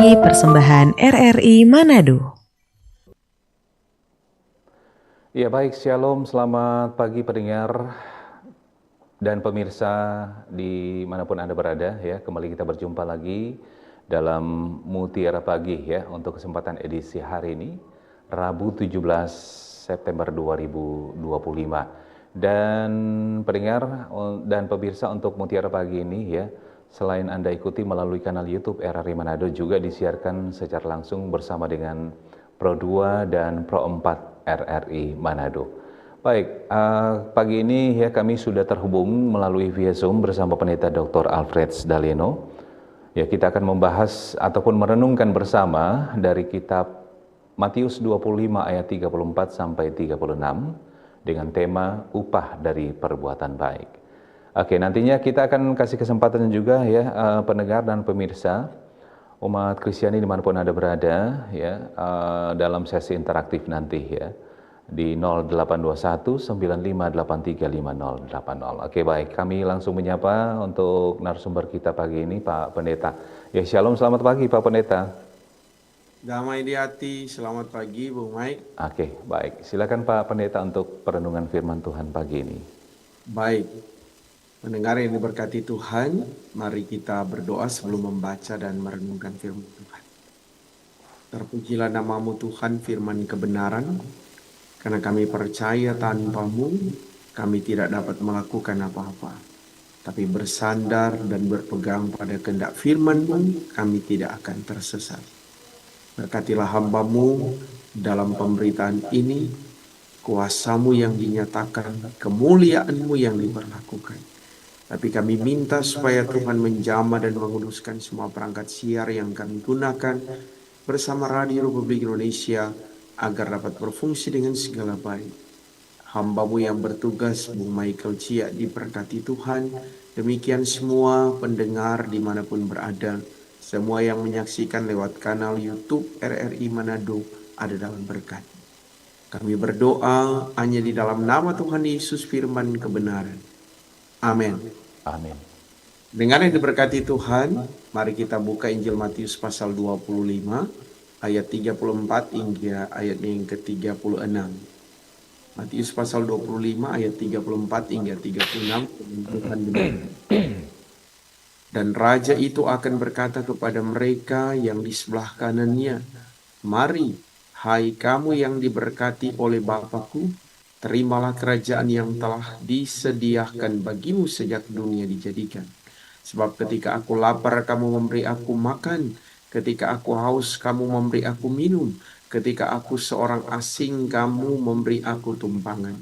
Pagi persembahan RRI Manado. Ya baik, Shalom, selamat pagi pendengar dan pemirsa dimanapun Anda berada ya. Kembali kita berjumpa lagi dalam Mutiara Pagi ya untuk kesempatan edisi hari ini, Rabu 17 September 2025. Dan pendengar dan pemirsa untuk Mutiara Pagi ini ya, selain Anda ikuti melalui kanal YouTube RRI Manado, juga disiarkan secara langsung bersama dengan Pro 2 dan Pro 4 RRI Manado. Baik, pagi ini ya kami sudah terhubung melalui via Zoom bersama Pendeta Dr. Alfred Daleno. Ya, kita akan membahas ataupun merenungkan bersama dari kitab Matius 25 ayat 34 sampai 36 dengan tema upah dari perbuatan baik. Oke, nantinya kita akan kasih kesempatan juga ya pendengar dan pemirsa umat Kristiani dimanapun Anda berada ya dalam sesi interaktif nanti ya di 0821 9583 5080. Oke baik, kami langsung menyapa untuk narasumber kita pagi ini Pak Pendeta. Ya Shalom, selamat pagi Pak Pendeta. Damai di hati, selamat pagi Bung Mike. Oke baik, silakan Pak Pendeta untuk perenungan firman Tuhan pagi ini. Baik, mendengar yang diberkati Tuhan, mari kita berdoa sebelum membaca dan merenungkan firman Tuhan. Terpujilah namamu Tuhan, firman kebenaran, karena kami percaya tanpamu, kami tidak dapat melakukan apa-apa. Tapi bersandar dan berpegang pada kehendak firman-Mu, kami tidak akan tersesat. Berkatilah hamba-Mu dalam pemberitaan ini, kuasa-Mu yang dinyatakan, kemuliaan-Mu yang diperlakukan. Tapi kami minta supaya Tuhan menjamah dan menguduskan semua perangkat siar yang kami gunakan bersama Radio Republik Indonesia agar dapat berfungsi dengan segala baik. Hamba-Mu yang bertugas, Bung Michael Cia, diberkati Tuhan. Demikian semua pendengar dimanapun berada, semua yang menyaksikan lewat kanal YouTube RRI Manado ada dalam berkat. Kami berdoa hanya di dalam nama Tuhan Yesus firman kebenaran. Amin. Amin. Dengan yang diberkati Tuhan, mari kita buka Injil Matius pasal 25 ayat 34 hingga ayat yang ke-36. Matius pasal 25 ayat 34 hingga 36. Dan raja itu akan berkata kepada mereka yang di sebelah kanannya, "Mari, hai kamu yang diberkati oleh Bapakku, terimalah kerajaan yang telah disediakan bagimu sejak dunia dijadikan. Sebab ketika aku lapar, kamu memberi aku makan. Ketika aku haus, kamu memberi aku minum. Ketika aku seorang asing, kamu memberi aku tumpangan.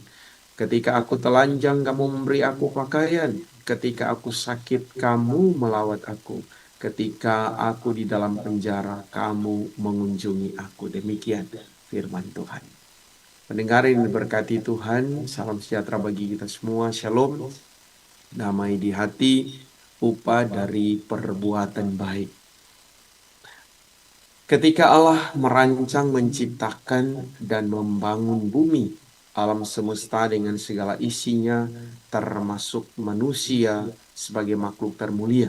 Ketika aku telanjang, kamu memberi aku pakaian. Ketika aku sakit, kamu melawat aku. Ketika aku di dalam penjara, kamu mengunjungi aku." Demikian firman Tuhan. Pendengar yang diberkati Tuhan, salam sejahtera bagi kita semua. Shalom, damai di hati, upah dari perbuatan baik. Ketika Allah merancang, menciptakan, dan membangun bumi, alam semesta dengan segala isinya, termasuk manusia sebagai makhluk termulia,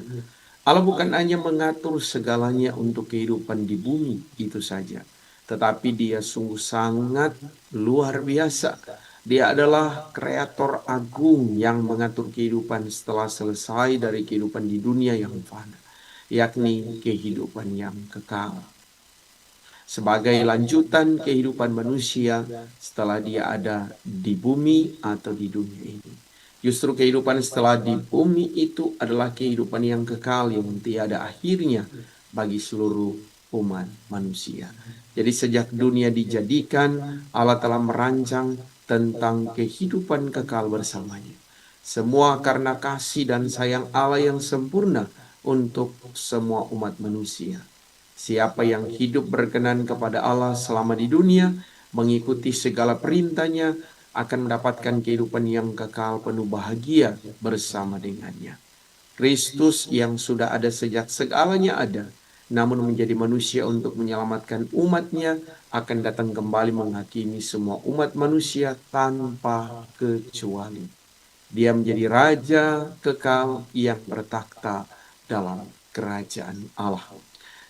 Allah bukan hanya mengatur segalanya untuk kehidupan di bumi itu saja, tetapi Dia sungguh sangat luar biasa. Dia adalah kreator agung yang mengatur kehidupan setelah selesai dari kehidupan di dunia yang fana, yakni kehidupan yang kekal. Sebagai lanjutan kehidupan manusia setelah dia ada di bumi atau di dunia ini. Justru kehidupan setelah di bumi itu adalah kehidupan yang kekal yang tiada akhirnya bagi seluruh umat manusia. Jadi sejak dunia dijadikan, Allah telah merancang tentang kehidupan kekal bersamanya. Semua karena kasih dan sayang Allah yang sempurna untuk semua umat manusia. Siapa yang hidup berkenan kepada Allah selama di dunia, mengikuti segala perintahnya, akan mendapatkan kehidupan yang kekal penuh bahagia bersama dengannya. Kristus yang sudah ada sejak segalanya ada, namun menjadi manusia untuk menyelamatkan umatnya, akan datang kembali menghakimi semua umat manusia tanpa kecuali. Dia menjadi raja kekal yang bertakhta dalam kerajaan Allah.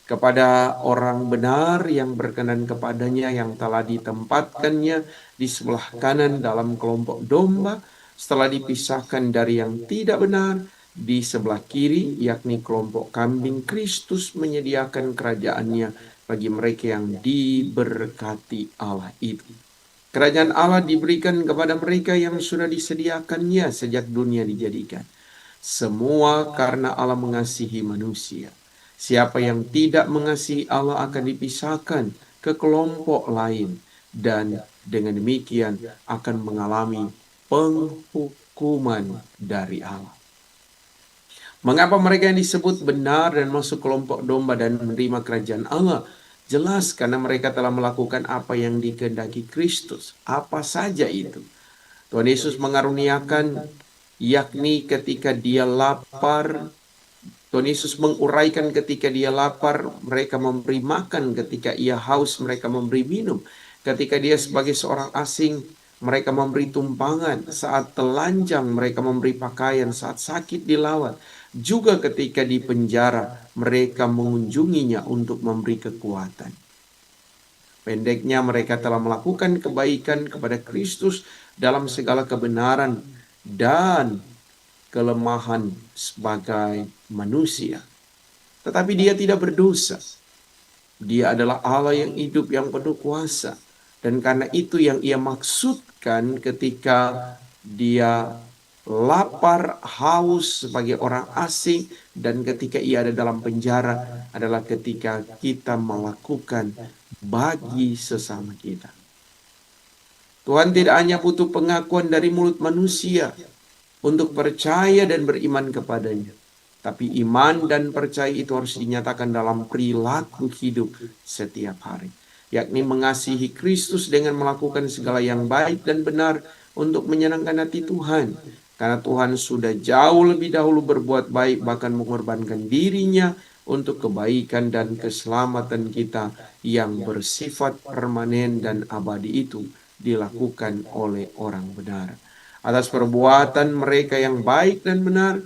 kepada orang benar yang berkenan kepadanya, yang telah ditempatkannya di sebelah kanan dalam kelompok domba, setelah dipisahkan dari yang tidak benar di sebelah kiri, yakni kelompok kambing. Kristus menyediakan kerajaannya bagi mereka yang diberkati Allah itu. Kerajaan Allah diberikan kepada mereka yang sudah disediakannya sejak dunia dijadikan. Semua karena Allah mengasihi manusia. Siapa yang tidak mengasihi Allah akan dipisahkan ke kelompok lain, dan dengan demikian akan mengalami penghukuman dari Allah. Mengapa mereka yang disebut benar dan masuk kelompok domba dan menerima kerajaan Allah? Jelas karena mereka telah melakukan apa yang dikehendaki Kristus. Apa saja itu? Tuhan Yesus mengaruniakan, yakni ketika dia lapar, Tuhan Yesus menguraikan ketika dia lapar, mereka memberi makan. Ketika ia haus, mereka memberi minum. Ketika dia sebagai seorang asing, mereka memberi tumpangan. Saat telanjang, mereka memberi pakaian. Saat sakit, dilawat. Juga ketika di penjara, mereka mengunjunginya untuk memberi kekuatan. Pendeknya, mereka telah melakukan kebaikan kepada Kristus dalam segala kebenaran dan kelemahan sebagai manusia. Tetapi dia tidak berdosa. Dia adalah Allah yang hidup, yang penuh kuasa. Dan karena itu yang ia maksudkan ketika dia lapar, haus sebagai orang asing, dan ketika ia ada dalam penjara adalah ketika kita melakukan bagi sesama kita. Tuhan tidak hanya butuh pengakuan dari mulut manusia untuk percaya dan beriman kepadanya, tapi iman dan percaya itu harus dinyatakan dalam perilaku hidup setiap hari, yakni mengasihi Kristus dengan melakukan segala yang baik dan benar untuk menyenangkan hati Tuhan. Karena Tuhan sudah jauh lebih dahulu berbuat baik, bahkan mengorbankan dirinya untuk kebaikan dan keselamatan kita yang bersifat permanen dan abadi itu dilakukan oleh orang benar. Atas perbuatan mereka yang baik dan benar,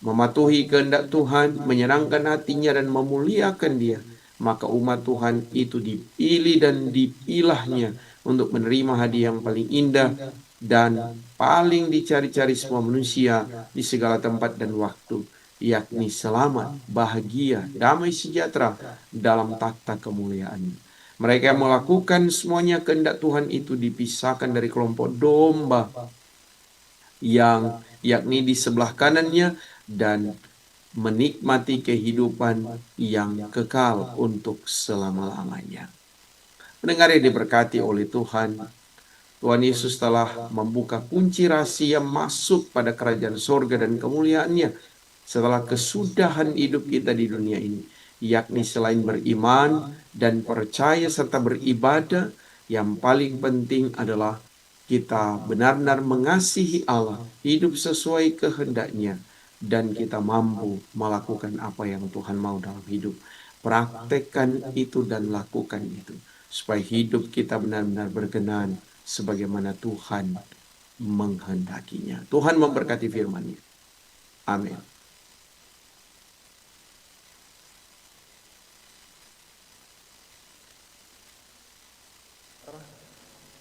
mematuhi kehendak Tuhan, menyenangkan hatinya dan memuliakan Dia, maka umat Tuhan itu dipilih dan dipilahnya untuk menerima hadiah yang paling indah dan paling dicari-cari semua manusia di segala tempat dan waktu, yakni selamat, bahagia, damai sejahtera dalam takhta kemuliaan. Mereka yang melakukan semuanya kehendak Tuhan itu dipisahkan dari kelompok domba yang yakni di sebelah kanannya dan menikmati kehidupan yang kekal untuk selama-lamanya. Pendengar yang diberkati oleh Tuhan, Tuhan Yesus telah membuka kunci rahasia masuk pada kerajaan sorga dan kemuliaannya setelah kesudahan hidup kita di dunia ini, yakni selain beriman dan percaya serta beribadah, yang paling penting adalah kita benar-benar mengasihi Allah, hidup sesuai kehendaknya, dan kita mampu melakukan apa yang Tuhan mau dalam hidup. Praktekkan itu dan lakukan itu, supaya hidup kita benar-benar berkenan sebagaimana Tuhan menghendakinya. Tuhan memberkati firman-Nya. Amin.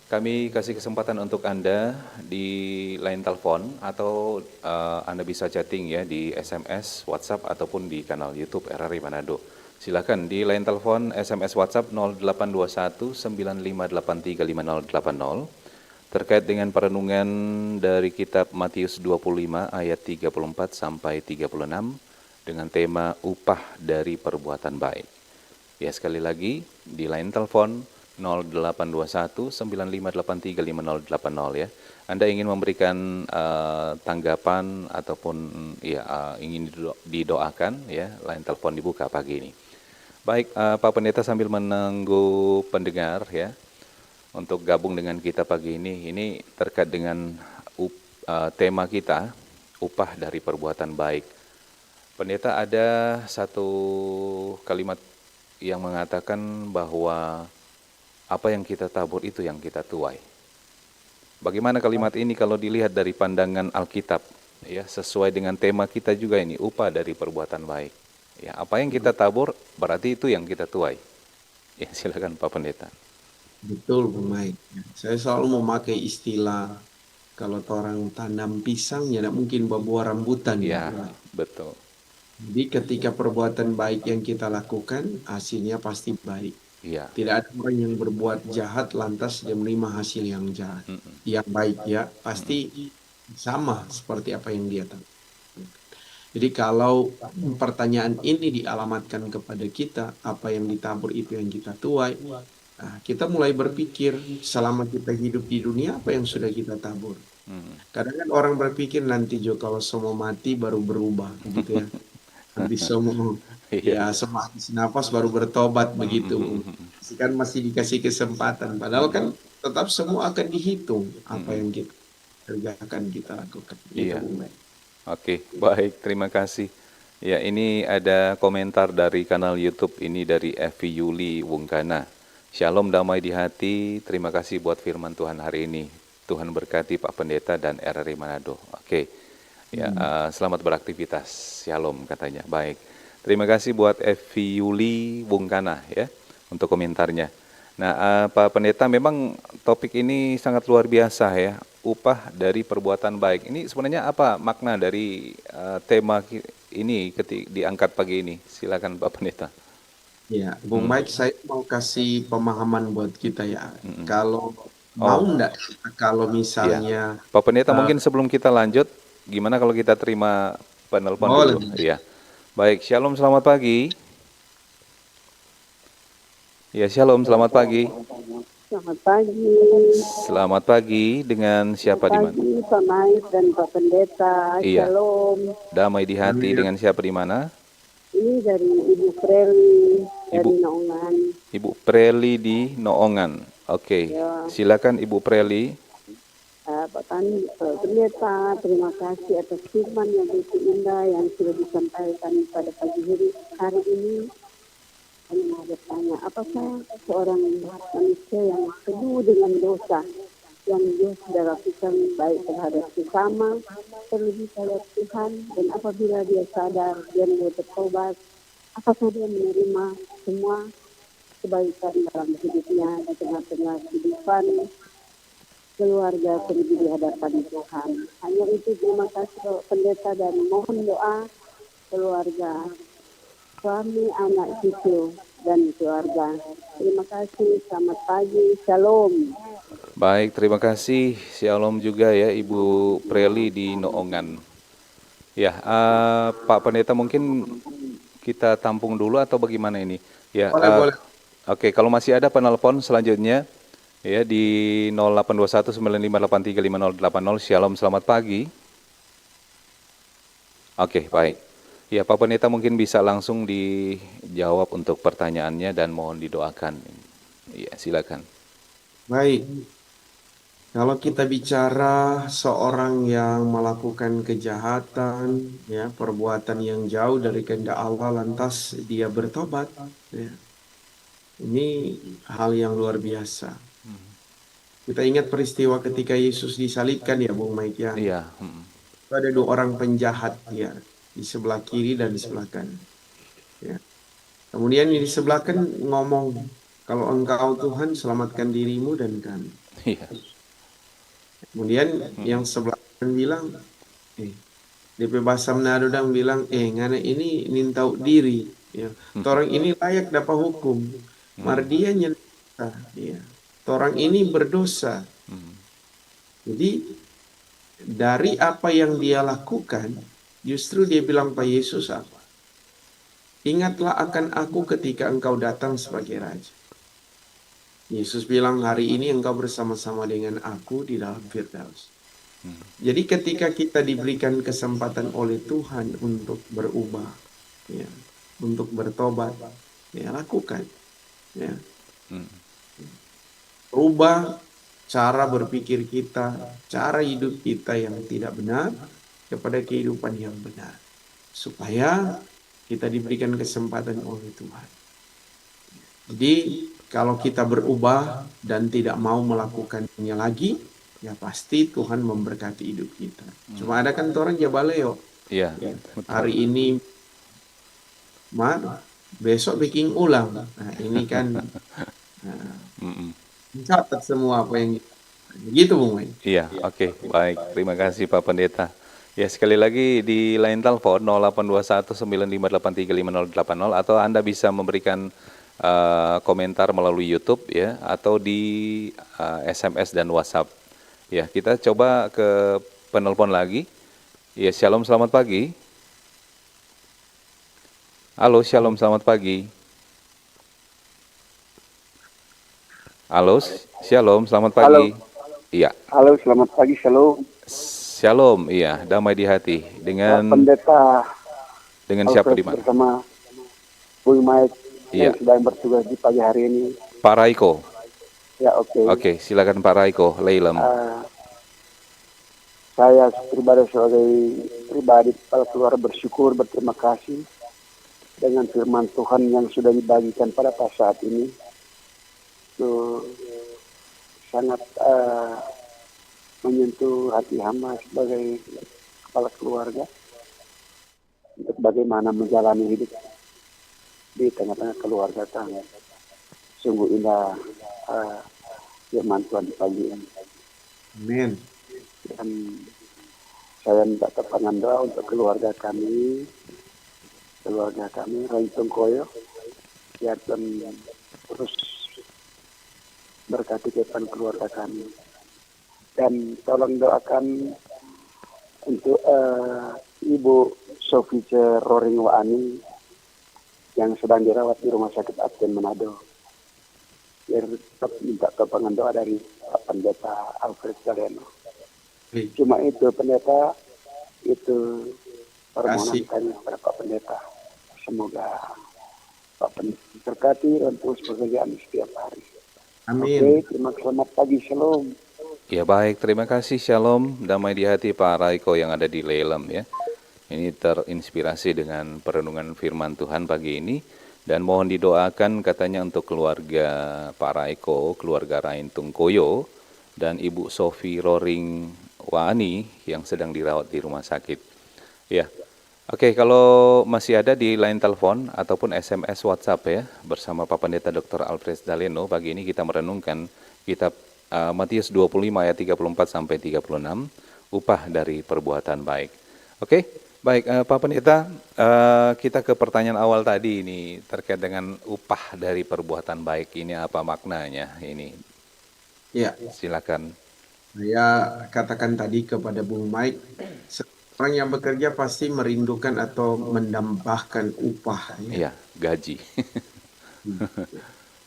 Kami kasih kesempatan untuk Anda di line telepon atau Anda bisa chatting ya di SMS, WhatsApp ataupun di kanal YouTube RRI Manado. Silakan di line telepon, SMS, WhatsApp 0821 9583 5080 terkait dengan perenungan dari kitab Matius 25 ayat 34 sampai 36 dengan tema upah dari perbuatan baik. Ya, sekali lagi di line telepon 0821 9583 5080 ya. Anda ingin memberikan tanggapan ataupun ingin didoakan ya, line telepon dibuka pagi ini. Baik, Pak Pendeta sambil menunggu pendengar ya untuk gabung dengan kita pagi ini terkait dengan tema kita upah dari perbuatan baik. Pendeta, ada satu kalimat yang mengatakan bahwa apa yang kita tabur itu yang kita tuai. Bagaimana kalimat ini kalau dilihat dari pandangan Alkitab, ya, sesuai dengan tema kita juga ini, upah dari perbuatan baik. Ya, apa yang kita tabur berarti itu yang kita tuai. Ya, silakan Pak Pendeta. Betul, Bung Mike. Saya selalu memakai istilah kalau orang tanam pisang, ya tidak mungkin buah rambutan, ya, Ya, Bung Mike. betul. Jadi ketika perbuatan baik yang kita lakukan, hasilnya pasti baik. Iya. Tidak ada orang yang berbuat jahat lantas dia menerima hasil yang jahat. Yang baik ya, pasti sama seperti apa yang dia tahu. Jadi kalau pertanyaan ini dialamatkan kepada kita, apa yang ditabur itu yang kita tuai, nah, kita mulai berpikir selama kita hidup di dunia apa yang sudah kita tabur. Kadang kan orang berpikir nanti Jo kalau semua mati baru berubah begitu ya. Nanti semua Iya. ya semua habis nafas baru bertobat begitu. Kan masih dikasih kesempatan. Padahal kan tetap semua akan dihitung apa yang kita kerjakan, kita lakukan. Gitu, Iya. Bung Mike. Oke, baik, terima kasih. Ya, ini ada komentar dari kanal YouTube ini dari Evi Yuli Wungkana. Shalom damai di hati, terima kasih buat firman Tuhan hari ini. Tuhan berkati Pak Pendeta dan RRI Manado. Oke, ya, selamat beraktivitas. Shalom katanya. Baik, terima kasih buat Evi Yuli Wungkana ya untuk komentarnya. Nah, Pak Pendeta, memang topik ini sangat luar biasa ya, upah dari perbuatan baik. Ini sebenarnya apa makna dari tema ini diangkat pagi ini? Silakan Pak Pendeta. Ya, Bung Mike, saya mau kasih pemahaman buat kita ya. Kalau mau enggak kalau Ya, misalnya Pak Pendeta, mungkin sebelum kita lanjut, gimana kalau kita terima penelpon boleh. dulu? Iya. Baik, Shalom, selamat pagi. Ya, Shalom, selamat pagi. Selamat pagi. Selamat pagi, dengan siapa di mana? Pagi, Pak Mike dan Pak Pendeta. Iya. Shalom. Damai di hati, dengan siapa di mana? Ini dari Ibu Freli dari Ibu. Naungan. Ibu Preli di Noongan. Oke, Ya. silakan Ibu Preli. Pak Pendeta, terima kasih atas firman yang begitu indah yang sudah disampaikan pada pagi hari ini. Saya mau bertanya, apakah seorang manusia yang penuh dengan dosa yang dia sudah lakukan baik terhadap sesama, terlebih terhadap Tuhan, dan apabila dia sadar, dia mau bertobat, apakah dia menerima semua kebaikan dalam hidupnya di tengah-tengah kehidupan keluarga terlebih di hadapan Tuhan. Hanya itu, terima kasih Pendeta, dan mohon doa keluarga, suami, anak, cucu, dan keluarga. Terima kasih, selamat pagi, shalom. Baik, terima kasih. Shalom juga ya Ibu Preli di Noongan. Ya, Pak Pendeta, mungkin kita tampung dulu atau bagaimana ini? Ya, Boleh. Oke, kalau masih ada penelpon selanjutnya ya di 082195835080. Shalom, selamat pagi. Oke, baik. Ya, Pak Pendeta mungkin bisa langsung dijawab untuk pertanyaannya dan mohon didoakan. Ya, silakan. Baik. Kalau kita bicara seorang yang melakukan kejahatan, ya, perbuatan yang jauh dari kehendak Allah, lantas dia bertobat, ya, ini hal yang luar biasa. Kita ingat peristiwa ketika Yesus disalibkan ya, Bung Mike ya. Iya. Ada dua orang penjahat ya, di sebelah kiri dan di sebelah kanan. Ya. Kemudian di sebelah kanan ngomong, kalau engkau Tuhan selamatkan dirimu dan kami. Iya. Kemudian yang sebelah kanan bilang, DP bahasa Manado dan bilang, ngana ini nintau diri. Ya. Orang ini layak dapat hukum. Mardia nyata. Ya. Orang ini berdosa. Jadi dari apa yang dia lakukan, justru dia bilang Pak Yesus apa? Ingatlah akan aku ketika engkau datang sebagai Raja. Yesus bilang hari ini engkau bersama-sama dengan aku di dalam Firdaus. Jadi ketika kita diberikan kesempatan oleh Tuhan untuk berubah, ya, untuk bertobat, ya lakukan. Ya. Rubah cara berpikir kita, cara hidup kita yang tidak benar kepada kehidupan yang benar. Supaya kita diberikan kesempatan oleh Tuhan. Jadi kalau kita berubah dan tidak mau melakukannya lagi, ya pasti Tuhan memberkati hidup kita. Cuma ada kan orang jabaleo. Iya. Ya, hari ini besok bikin ulang. Nah, ini kan Mm-mm. catat semua apa yang gitu, Bung Mai. Iya, oke, baik. Terima kasih Pak Pendeta. Ya, sekali lagi di line telepon 0821 95835080 atau Anda bisa memberikan komentar melalui YouTube ya atau di SMS dan WhatsApp. Ya, kita coba ke penelpon lagi. Ya, Shalom, selamat pagi. Halo, Shalom, selamat pagi. Halo, Shalom, selamat pagi. Iya, Halo, selamat pagi, Shalom. Shalom, iya, damai di hati. Dengan Pendeta siapa Alfred di mana? bersama Bung Mike Iya, yang sedang bertugas di pagi hari ini. Pak Raiko. Ya, oke. Oke, silakan Pak Raiko, Leilem. Saya pribadi sebagai kepala keluarga bersyukur, berterima kasih dengan firman Tuhan yang sudah dibagikan pada saat ini. Itu sangat menyentuh hati hamba sebagai kepala keluarga untuk bagaimana menjalani hidup di tengah-tengah keluarga kami. Sungguh indah firman Tuhan di pagi ini. Amin. Dan saya minta kepangan doa untuk keluarga kami Raitung Koyo, ya, dan terus berkati kehidupan keluarga kami. Dan tolong doakan untuk Ibu Sofice Roring Waani yang sedang dirawat di Rumah Sakit Abten Manado. Biar tetap minta kepangan doa dari Pak Pendeta Alfred Galeno. Cuma itu Pendeta, itu permohonan kami kepada Pak Pendeta. Semoga Pak Pendeta berkati dan terus pekerjaan setiap hari. Amin. Oke, terima kasih. Selamat pagi, Shalom. Ya baik, terima kasih, Shalom, damai di hati Pak Raiko yang ada di Leilem ya. Ini terinspirasi dengan perenungan firman Tuhan pagi ini. Dan mohon didoakan katanya untuk keluarga Pak Raiko, keluarga Raintung Koyo, dan Ibu Sofi Roring Waani yang sedang dirawat di rumah sakit. Ya, oke, kalau masih ada di line telepon ataupun SMS WhatsApp ya, bersama Pak Pendeta Dr. Alfred Galeno, pagi ini kita merenungkan kitab Matius 25 ayat 34 sampai 36, upah dari perbuatan baik. Oke, baik Pak Pendeta, kita ke pertanyaan awal tadi ini terkait dengan upah dari perbuatan baik ini apa maknanya ini? Ya, Silakan. saya katakan tadi kepada Bung Mike, orang yang bekerja pasti merindukan atau mendambakan upah. Iya, gaji.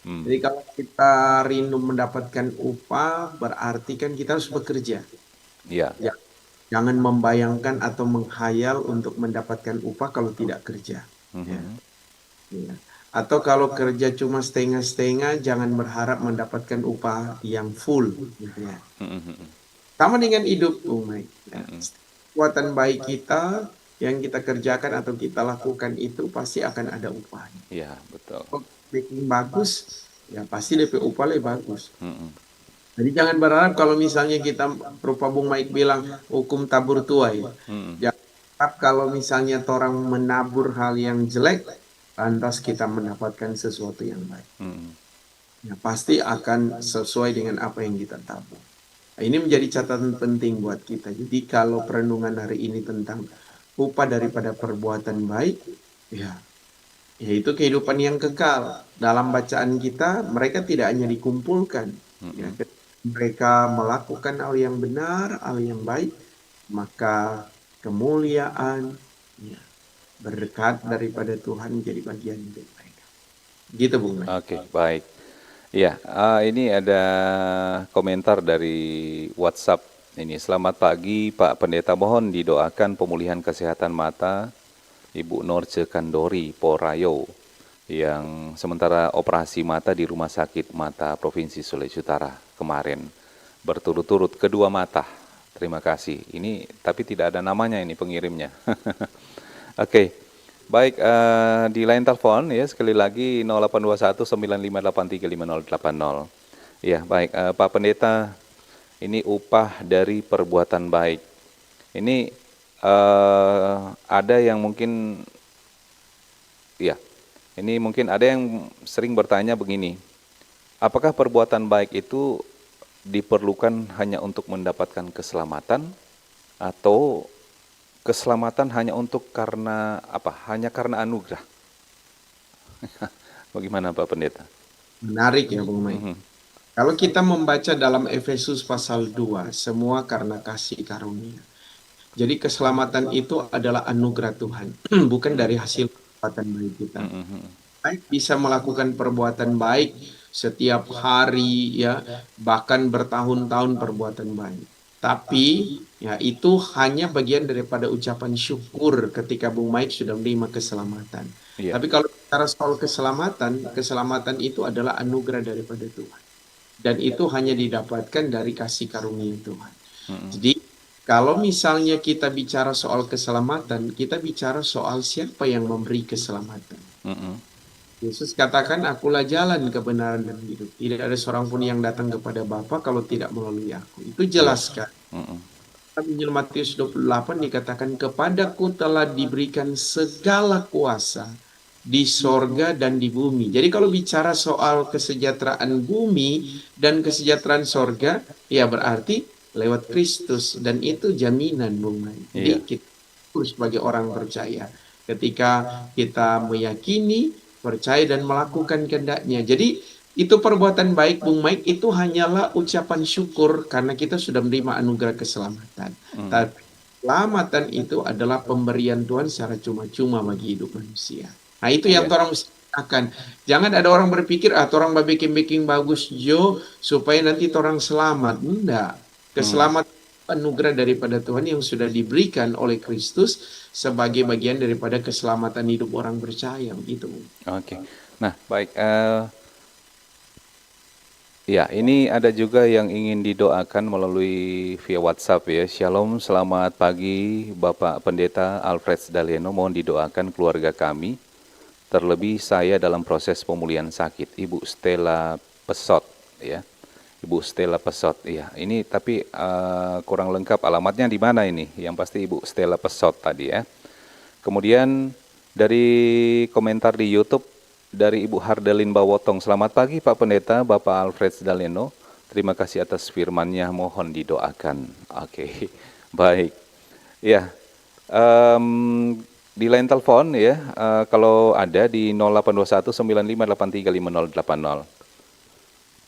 Jadi kalau kita rindu mendapatkan upah, berarti kan kita harus bekerja. Iya. Ya, jangan membayangkan atau menghayal untuk mendapatkan upah kalau tidak kerja. Ya. Ya. Atau kalau kerja cuma setengah-setengah, jangan berharap mendapatkan upah yang full. Ya. Sama dengan hidup, Mike. Ya. Kekuatan baik kita yang kita kerjakan atau kita lakukan itu pasti akan ada upahnya. Iya, betul. Bikin bagus, ya pasti DP upah lebih bagus. Jadi jangan berharap kalau misalnya kita, rupa Bung Mike bilang, hukum tabur tuai. Jangan harap kalau misalnya orang menabur hal yang jelek, lantas kita mendapatkan sesuatu yang baik. Ya, pasti akan sesuai dengan apa yang kita tabur. Nah, ini menjadi catatan penting buat kita. Jadi kalau perenungan hari ini tentang upah daripada perbuatan baik, ya yaitu kehidupan yang kekal. Dalam bacaan kita, mereka tidak hanya dikumpulkan. Ya, mereka melakukan hal yang benar, hal yang baik, maka kemuliaan, ya, berkat daripada Tuhan menjadi bagian hidup mereka. Gitu, Bung. Oke, baik. Ya, ini ada komentar dari WhatsApp. Ini, selamat pagi Pak Pendeta, mohon didoakan pemulihan kesehatan mata Ibu Norce Kandori Porayo yang sementara operasi mata di Rumah Sakit Mata Provinsi Sulawesi Utara kemarin berturut-turut kedua mata. Terima kasih. Ini tapi tidak ada namanya ini pengirimnya. Oke. Baik, di line telepon ya sekali lagi 0821 95835080. Ya, baik Pak Pendeta, ini upah dari perbuatan baik. Ini ada yang mungkin Ya, ini mungkin ada yang sering bertanya begini, apakah perbuatan baik itu diperlukan hanya untuk mendapatkan keselamatan atau keselamatan hanya untuk karena apa? Hanya karena anugerah. Bagaimana Pak Pendeta? Menarik ya Bung Mai. Mhm. Kalau kita membaca dalam Efesus pasal 2, semua karena kasih karunia. Jadi keselamatan itu adalah anugerah Tuhan, bukan dari hasil perbuatan baik kita. Mhm. Baik bisa melakukan perbuatan baik setiap hari ya, bahkan bertahun-tahun perbuatan baik. Tapi ya itu hanya bagian daripada ucapan syukur ketika Bung Mike sudah menerima keselamatan. Iya. Tapi kalau bicara soal keselamatan, keselamatan itu adalah anugerah daripada Tuhan. Dan itu hanya didapatkan dari kasih karunia Tuhan. Mhm. Jadi kalau misalnya kita bicara soal keselamatan, kita bicara soal siapa yang memberi keselamatan. Mhm. Yesus katakan, akulah jalan, kebenaran, dan hidup. Tidak ada seorang pun yang datang kepada Bapa kalau tidak melalui aku. Itu jelas kan. Mhm. Dalam Injil Matius 28 dikatakan, kepadaku telah diberikan segala kuasa di sorga dan di bumi. Jadi kalau bicara soal kesejahteraan bumi dan kesejahteraan sorga, ya berarti lewat Kristus. Dan itu jaminan, Bung Mai. Jadi Iya. kita sebagai orang percaya, ketika kita meyakini, percaya dan melakukan kehendaknya. Jadi itu perbuatan baik, Bung Mike, itu hanyalah ucapan syukur karena kita sudah menerima anugerah keselamatan. Tapi keselamatan itu adalah pemberian Tuhan secara cuma-cuma bagi hidup manusia. Nah itu yang Iya. orang mesti akan. Jangan ada orang berpikir, orang bikin bagus jo supaya nanti orang selamat. Enggak. Keselamatan anugerah daripada Tuhan yang sudah diberikan oleh Kristus sebagai bagian daripada keselamatan hidup orang percaya begitu. Oke. Nah, baik. Ya, ini ada juga yang ingin didoakan melalui via WhatsApp ya. Shalom, selamat pagi Bapak Pendeta Alfred Dalieno. Mohon didoakan keluarga kami. Terlebih saya dalam proses pemulihan sakit. Ibu Stella Pesot ya. Ibu Stella Pesot ya. Ini tapi kurang lengkap alamatnya di mana ini? Yang pasti Ibu Stella Pesot tadi ya. Kemudian dari komentar di YouTube dari Ibu Hardelin Bawotong, selamat pagi Pak Pendeta, Bapak Alfred Dalieno. Terima kasih atas firman-Nya, mohon didoakan. Oke, baik. Ya, di line telepon ya, kalau ada di 0821 9583 5080.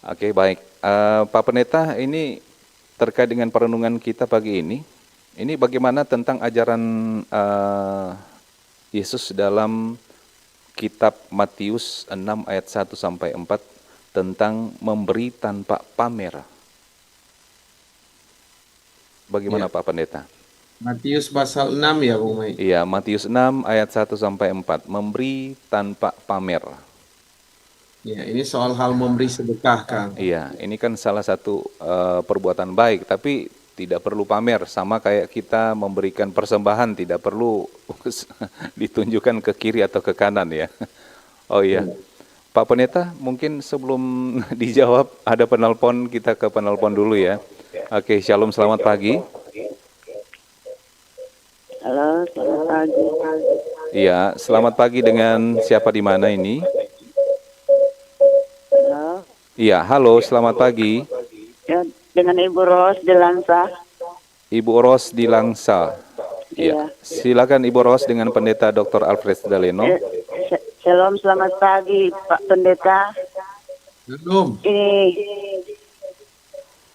Oke, baik. Pak Pendeta, ini terkait dengan perenungan kita pagi ini bagaimana tentang ajaran Yesus dalam kitab Matius 6 ayat 1 sampai 4 tentang memberi tanpa pamer. Bagaimana Ya. Pak Pendeta? Matius pasal 6 ya Bung Mai. Iya, Matius 6 ayat 1 sampai 4, memberi tanpa pamer. Ya, ini soal hal memberi sedekah Kang. Iya, ini kan salah satu perbuatan baik, tapi tidak perlu pamer, sama kayak kita memberikan persembahan, tidak perlu ditunjukkan ke kiri atau ke kanan ya. Oh iya, Pak Pendeta, mungkin sebelum dijawab ada penelpon, kita ke penelpon dulu ya. Oke, shalom, selamat pagi. Halo, selamat pagi. Iya, selamat pagi dengan siapa di mana ini? Halo, Iya, halo, selamat pagi. ya, dengan Ibu Ros di Langsa. Ibu Ros di Langsa. Iya. Silakan Ibu Ros dengan Pendeta Dr. Alfred Dalieno. Shalom, selamat pagi Pak Pendeta. Belum. Ini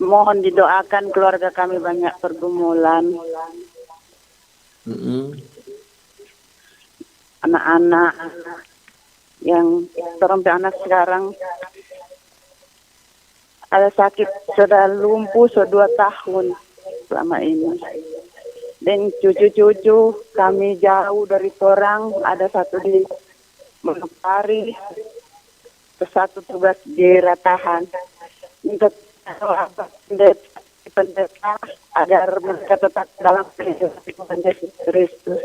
mohon didoakan keluarga kami banyak pergumulan. Anak-anak yang sampai anak sekarang ada sakit, sudah lumpuh sudah 2 tahun selama ini. Dan cucu-cucu kami jauh dari orang, ada satu di Manokwari, satu tugas di Ratahan. Untuk pendeta agar mereka tetap dalam kehidupan Yesus Kristus.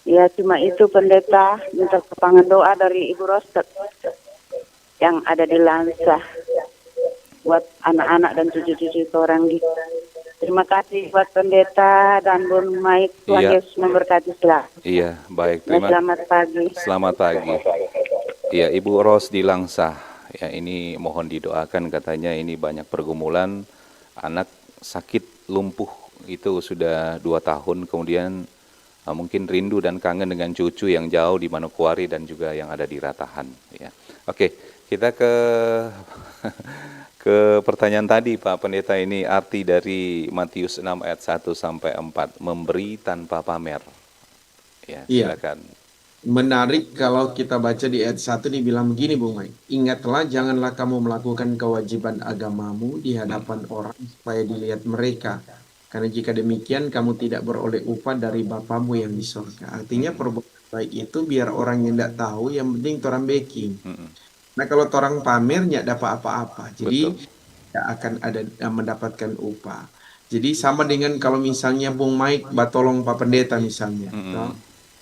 Ya, cuma itu pendeta, minta kepangan doa dari Ibu Rostet yang ada di Lansa buat anak-anak dan cucu-cucu orang di terima kasih buat pendeta dan Bung Mike. Tuhan Iya. Yesus memberkati selalu. Iya, baik. Selamat pagi. Selamat pagi. Iya, Ibu Ros di Langsah. Ya, ini mohon didoakan, katanya ini banyak pergumulan, anak sakit lumpuh itu sudah 2 tahun, kemudian mungkin rindu dan kangen dengan cucu yang jauh di Manokwari dan juga yang ada di Ratahan. Ya. Oke, kita ke ke pertanyaan tadi Pak Pendeta, ini arti dari Matius 6 ayat 1 sampai 4, memberi tanpa pamer. Ya, Iya. silakan. Menarik kalau kita baca di ayat 1 dibilang begini, Bung Mai. Ingatlah, janganlah kamu melakukan kewajiban agamamu di hadapan orang supaya dilihat mereka. Karena jika demikian kamu tidak beroleh upah dari Bapamu yang di surga. Artinya perbuatan baik itu biar orang yang tidak tahu, yang penting orang baking. Nah kalau orang pamernya dapat apa-apa. Jadi Betul. tidak akan ada mendapatkan upah. Jadi sama dengan kalau misalnya Bung Mike batolong Pak Pendeta misalnya. Toh.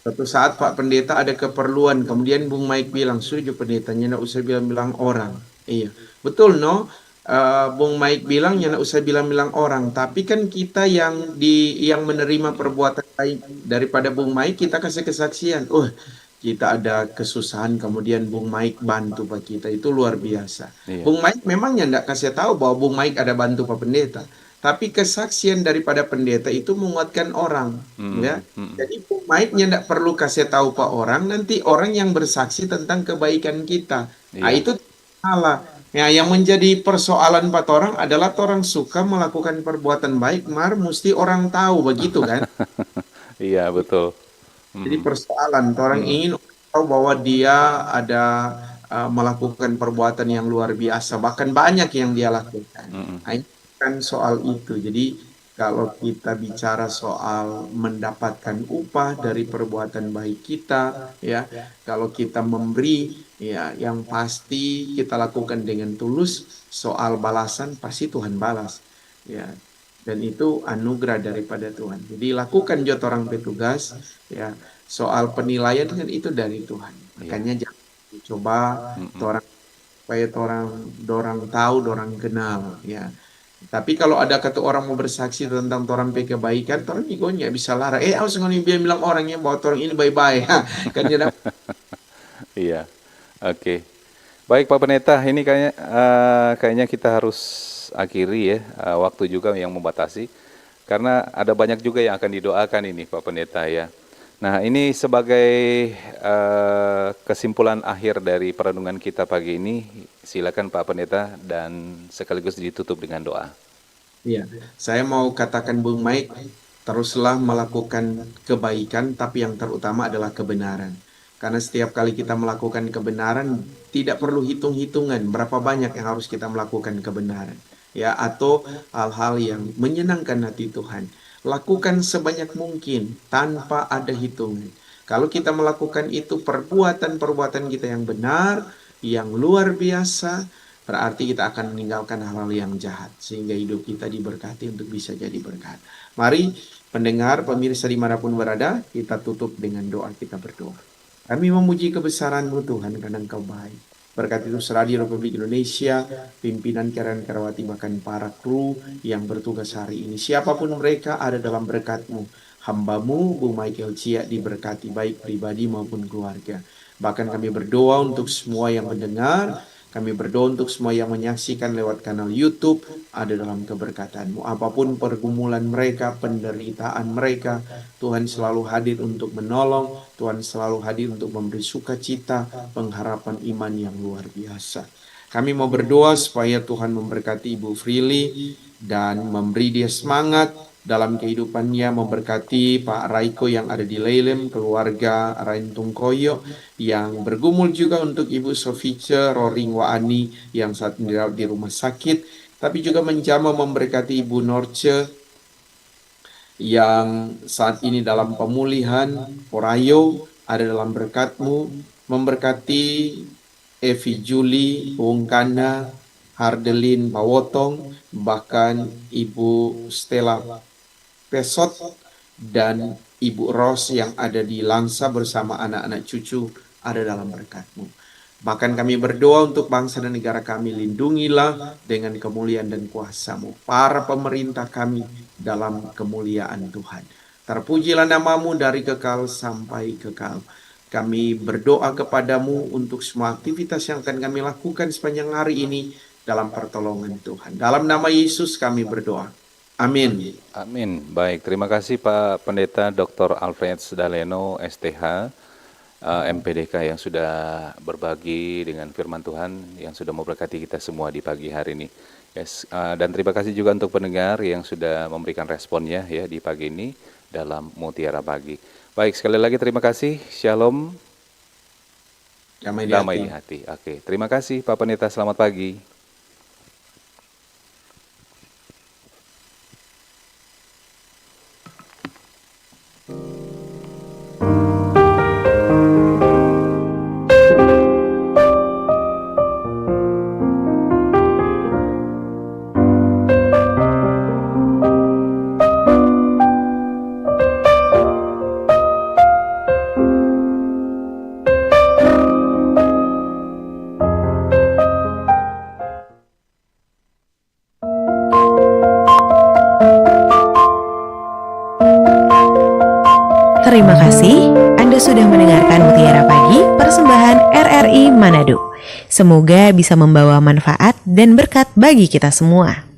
Suatu saat Pak Pendeta ada keperluan, kemudian Bung Mike bilang, setuju pendetanya, nggak usah bilang-bilang orang. Iya, betul no. Bung Mike bilang, ya nggak usah bilang-bilang orang. Tapi kan kita yang menerima perbuatan baik daripada Bung Mike, kita kasih kesaksian. Kita ada kesusahan, kemudian Bung Mike bantu Pak kita, itu luar biasa. Iya. Bung Mike memangnya nggak kasih tahu bahwa Bung Mike ada bantu Pak Pendeta. Tapi kesaksian daripada pendeta itu menguatkan orang, ya. Jadi Bung Mike-nya tidak perlu kasih tahu Pak orang, nanti orang yang bersaksi tentang kebaikan kita. Nah, Iya. itu salah. Ya, yang menjadi persoalan Pak orang adalah orang suka melakukan perbuatan baik, mesti orang tahu begitu kan? Iya, betul. Jadi persoalan orang ingin tahu bahwa dia ada melakukan perbuatan yang luar biasa, bahkan banyak yang dia lakukan. Nah, ini kan soal itu. Jadi kalau kita bicara soal mendapatkan upah dari perbuatan baik kita, ya, kalau kita memberi, ya, yang pasti kita lakukan dengan tulus. Soal balasan pasti Tuhan balas, ya. Dan itu anugerah daripada Tuhan. Jadi lakukan jod orang petugas, ya. Soal penilaian kan itu dari Tuhan. Makanya jangan coba orang supaya orang tahu, orang kenal, ya. Tapi kalau ada kata orang mau bersaksi tentang orang kebaikan, orang igonya bisa larang. Harus bilang orangnya bahwa orang ini baik-baik. Kan dia Iya. Oke. Baik Pak Pendeta, ini kayaknya kita harus akhiri ya, waktu juga yang membatasi. Karena ada banyak juga yang akan didoakan ini Pak Pendeta ya. Nah ini sebagai kesimpulan akhir dari perenungan kita pagi ini, silakan Pak Pendeta dan sekaligus ditutup dengan doa. Iya, saya mau katakan Bung Mike, teruslah melakukan kebaikan, tapi yang terutama adalah kebenaran. Karena setiap kali kita melakukan kebenaran, tidak perlu hitung-hitungan berapa banyak yang harus kita melakukan kebenaran, ya, atau hal-hal yang menyenangkan hati Tuhan. Lakukan sebanyak mungkin tanpa ada hitungan. Kalau kita melakukan itu perbuatan-perbuatan kita yang benar, yang luar biasa, berarti kita akan meninggalkan hal-hal yang jahat, sehingga hidup kita diberkati untuk bisa jadi berkat. Mari pendengar, pemirsa dimanapun berada, kita tutup dengan doa, kita berdoa. Kami memuji kebesaran-Mu Tuhan, karena Engkau baik. Berkat itu Radio Republik Indonesia, pimpinan Karen Karawati, bahkan para kru yang bertugas hari ini, siapapun mereka ada dalam berkat-Mu. Hamba-Mu, Bu Michael Cia, diberkati baik pribadi maupun keluarga. Bahkan kami berdoa untuk semua yang mendengar, kami berdoa untuk semua yang menyaksikan lewat kanal YouTube, ada dalam keberkatan-Mu. Apapun pergumulan mereka, penderitaan mereka, Tuhan selalu hadir untuk menolong, Tuhan selalu hadir untuk memberi sukacita, pengharapan iman yang luar biasa. Kami mau berdoa supaya Tuhan memberkati Ibu Frili dan memberi dia semangat dalam kehidupannya, memberkati Pak Raiko yang ada di Leilem, keluarga Raintung Koyo yang bergumul juga untuk Ibu Sofice Roring Waani yang saat ini dirawat di rumah sakit, tapi juga menjamah memberkati Ibu Norce yang saat ini dalam pemulihan. Porayo ada dalam berkat-Mu, memberkati Evi Juli, Wongkana, Hardelin Pawotong, bahkan Ibu Stella Pesot dan Ibu Ros yang ada di Langsa bersama anak-anak cucu ada dalam berkat-Mu. Bahkan kami berdoa untuk bangsa dan negara kami, lindungilah dengan kemuliaan dan kuasa-Mu. Para pemerintah kami dalam kemuliaan Tuhan. Terpujilah nama-Mu dari kekal sampai kekal. Kami berdoa kepadamu untuk semua aktivitas yang akan kami lakukan sepanjang hari ini dalam pertolongan Tuhan. Dalam nama Yesus kami berdoa. Amin. Amin. Baik, terima kasih Pak Pendeta Dr. Alfred Daleno, STH, MPDK yang sudah berbagi dengan firman Tuhan, yang sudah memberkati kita semua di pagi hari ini. Yes, dan terima kasih juga untuk pendengar yang sudah memberikan responnya ya di pagi ini dalam Mutiara Pagi. Baik, sekali lagi terima kasih. Shalom. Damai di hati. Oke, terima kasih Pak Pendeta, selamat pagi. Terima kasih Anda sudah mendengarkan Mutiara Pagi persembahan RRI Manado. Semoga bisa membawa manfaat dan berkat bagi kita semua.